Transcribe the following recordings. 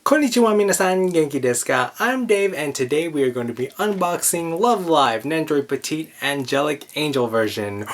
Konnichiwa minasan, genki desu ka? I'm Dave and today we are going to be unboxing Love Live Nendoroid Petite Angelic Angel version.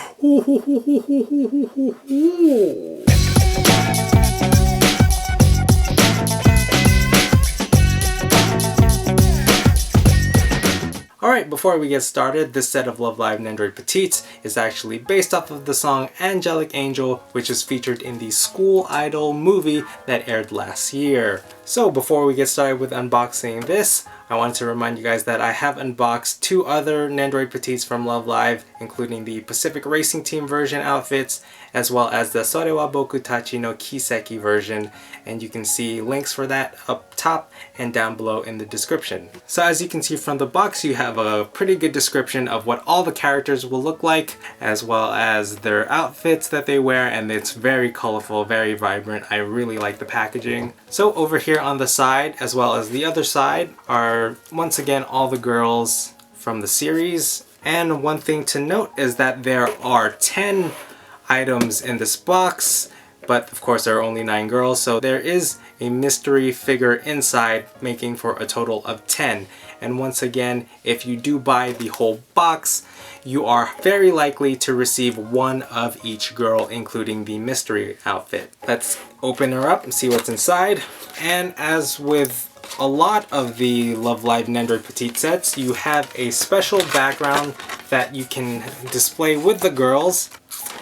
Alright, before we get started, this set of Love Live Nendoroid Petites is actually based off of the song Angelic Angel, which is featured in the School Idol movie that aired last year. So before we get started with unboxing this, I wanted to remind you guys that I have unboxed two other Nendoroid Petites from Love Live, including the Pacific Racing Team version outfits, as well as the Sorewa Boku Tachi no Kiseki version, and you can see links for that up top and down below in the description. So as you can see from the box, you have a pretty good description of what all the characters will look like, as well as their outfits that they wear, and it's very colorful, very vibrant. I really like the packaging. So over here on the side, as well as the other side, are once again all the girls from the series. And one thing to note is that there are 10 items in this box, but of course there are only 9 girls, so there is a mystery figure inside, making for a total of 10. And once again, if you do buy the whole box, you are very likely to receive one of each girl, including the mystery outfit. Let's open her up and see what's inside. And as with a lot of the Love Live Nendoroid Petite sets, you have a special background that you can display with the girls.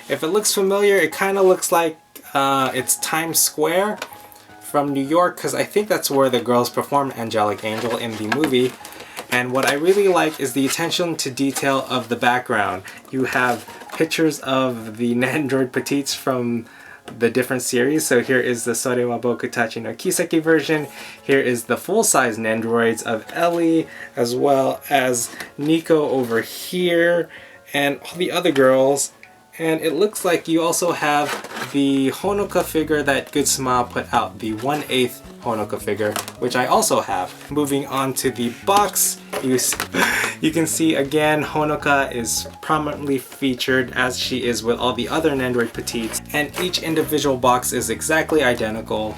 If it looks familiar, it kind of looks like it's Times Square from New York, because I think that's where the girls performed Angelic Angel in the movie. And what I really like is the attention to detail of the background. You have pictures of the Nendoroid Petites from the different series. So here is the Sorewa Boku Tachi no Kiseki version. Here is the full-size Nendoroids of Ellie, as well as Nico over here, and all the other girls. And it looks like you also have the Honoka figure that Good Smile put out, the 1/8 Honoka figure, which I also have. Moving on to the box, you can see again Honoka is prominently featured, as she is with all the other Nendoroid Petites, and each individual box is exactly identical.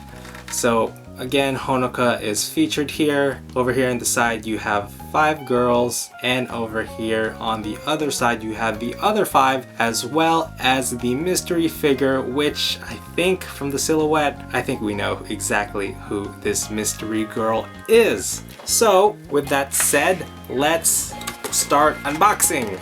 So again, Honoka is featured here. Over here on the side you have 5 girls, and over here on the other side you have the other 5, as well as the mystery figure, which I think from the silhouette, I think we know exactly who this mystery girl is. So with that said, let's start unboxing.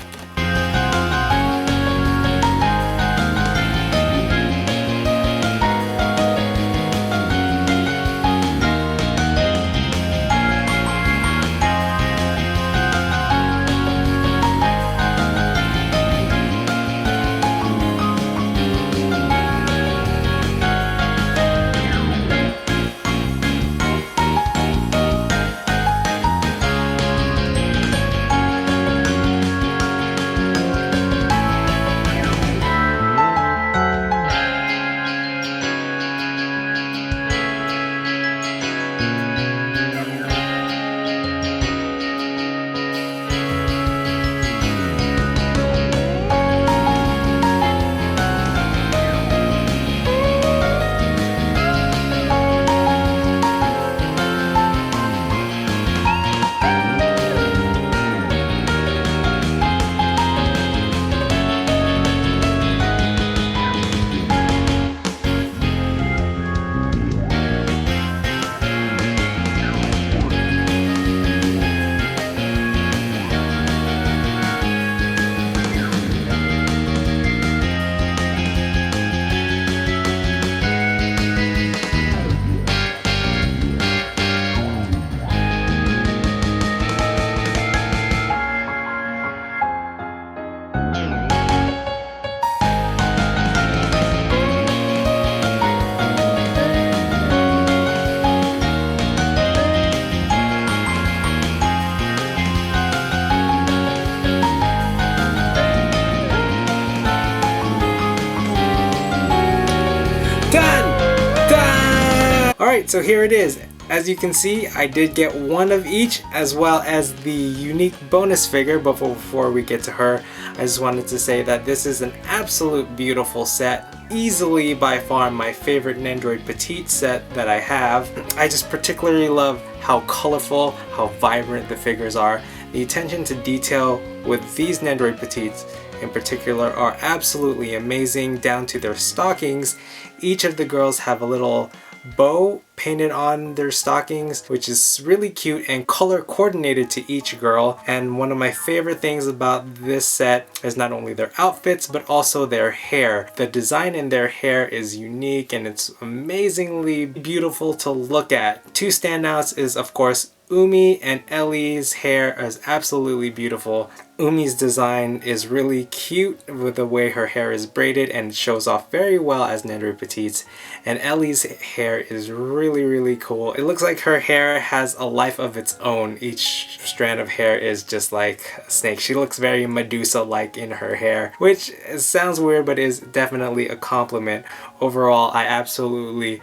Alright, so here it is. As you can see, I did get one of each as well as the unique bonus figure, but before we get to her, I just wanted to say that this is an absolute beautiful set. Easily by far my favorite Nendoroid Petite set that I have. I just particularly love how colorful, how vibrant the figures are. The attention to detail with these Nendoroid Petites in particular are absolutely amazing, down to their stockings. Each of the girls have a little bow painted on their stockings, which is really cute and color coordinated to each girl. And one of my favorite things about this set is not only their outfits but also their hair. The design in their hair is unique and it's amazingly beautiful to look at. Two standouts is of course Umi, and Ellie's hair is absolutely beautiful. Umi's design is really cute with the way her hair is braided and shows off very well as Nendoroid Petites. And Ellie's hair is really cool. It looks like her hair has a life of its own. Each strand of hair is just like a snake. She looks very Medusa-like in her hair, which sounds weird but is definitely a compliment. Overall, I absolutely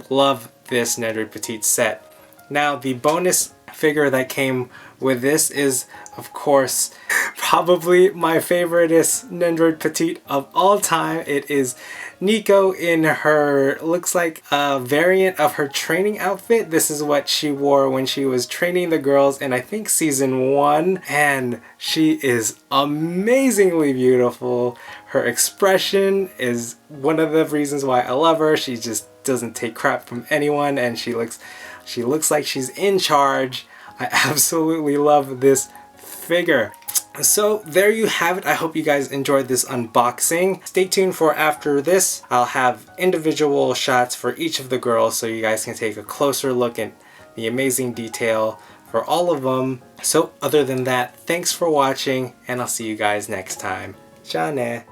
love this Nendoroid Petite set. Now, the bonus figure that came with this is, of course, probably my favoriteest Nendoroid Petite of all time. It is Nico in her, looks like a variant of her training outfit. This is what she wore when she was training the girls in, I think, season 1. And she is amazingly beautiful. Her expression is one of the reasons why I love her. She just doesn't take crap from anyone and she looks like she's in charge. I absolutely love this figure. So there you have it. I hope you guys enjoyed this unboxing. Stay tuned for after this. I'll have individual shots for each of the girls so you guys can take a closer look at the amazing detail for all of them. So other than that, thanks for watching and I'll see you guys next time. Ciao ne.